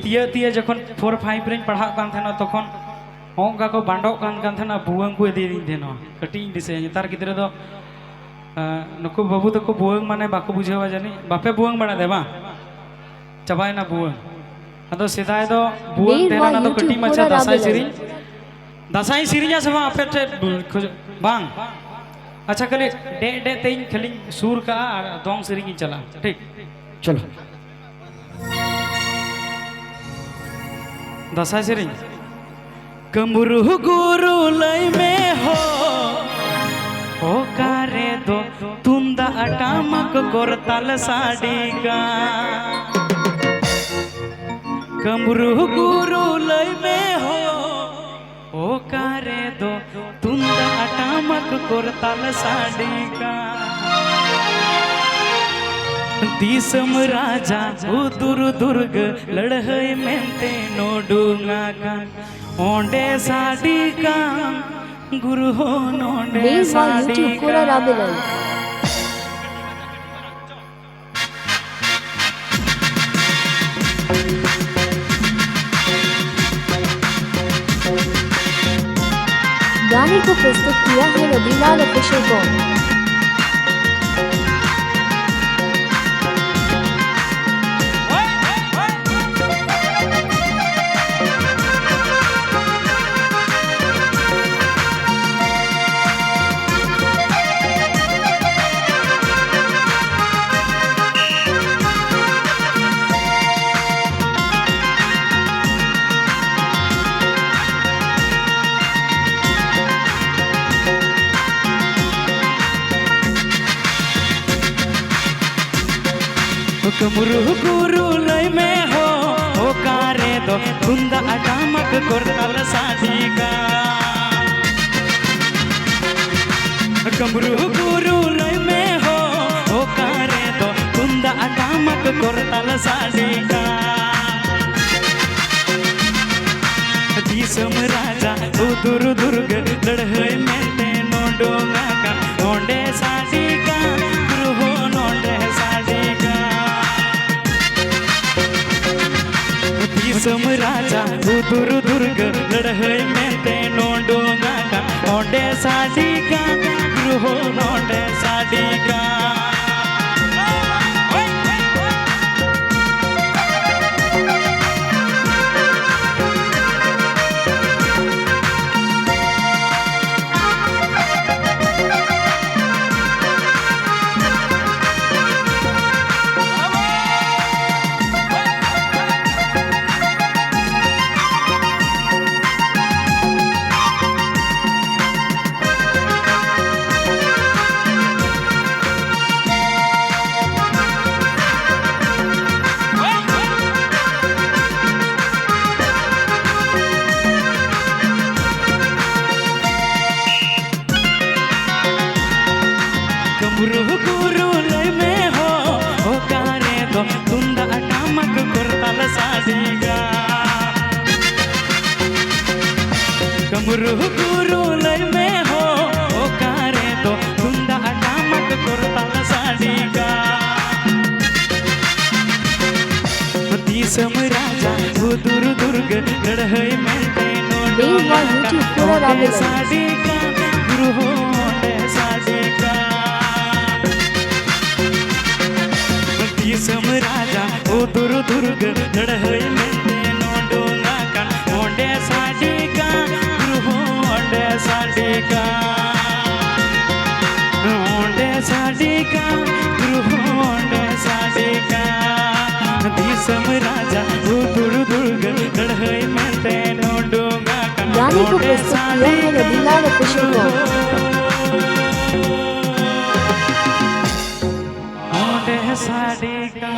तिया जखन 4-5 रे पढ़ा कान थेना तखन ओंका को बांडो कान थेना बुआंग को इदी दिन थेना कटी दिसे नेतार गिद्रे दो नुकु बाबू तको बुआंग माने बाको बुझेवा जानी बापे बुआंग बड़ा देबा चबाय ना बुआंग अदो सेदाय दो बुआंग तेरा ना तो कटी माछा दासाई सिरिया समा आपे बांग अच्छा कले डे डे तेई खली सूर का दोंग सिरिंग चला ठीक चलो दसा सिरिंग कमरू गुरु लय में हो कारे दो तुंदा अटामक गोरताल साड़ी का कमरू गुरु लय में हो कारे दो तुंदा अटामक गोरताल साड़ी का दिसम राजा उदुर दुर्ग लड़हई मेंते नोडूंगा का ओंडे साड़ी का गुरु हो नोंडे साड़ी का गाने को प्रस्तुत किया है रबीलाल ऑफिशियल को। कमरू गुरु लय में हो कारे दो तुंदा अटामक गोरताल साड़ी का कमरू गुरु लय में हो कारे दो तुंदा अटामक गोरताल साड़ी का दिसम राजा उदुर दुर्ग लड़हई मेंते नोडोंगा का ओंडे साड़ी का गुरु हो नोंडे साड़ी का दिसम राजा उदुर दुर्ग लड़हई मेंते नोडोंगा का ओंडे साड़ी का गुरु हो नोंडे साड़ी का कमरू गुरु लय में हो कारे दो तुंदा अटामक गोरताल साड़ी का कमरू गुरु लय में हो कारे दो तुंदा अटामक गोरताल साड़ी का दिसम राजा उदुर दुर्ग लड़हई मेंते नोडोंगा साड़ी का गुरु हो साड़ी का दिसम राजा उदुर दुर्ग लड़हई मेंते नोडोंगा का ओंडे साड़ी का गुरु हो ओंडे साड़ी का ओंडे साड़ी का गुरु हो ओंडे साड़ी का दिसम राजा उदुर दुर्ग लड़हई मेंते नोडोंगा का गाने को प्रस्तुत किया है रबीलाल ऑफिशियल को। ओंडे साड़ी का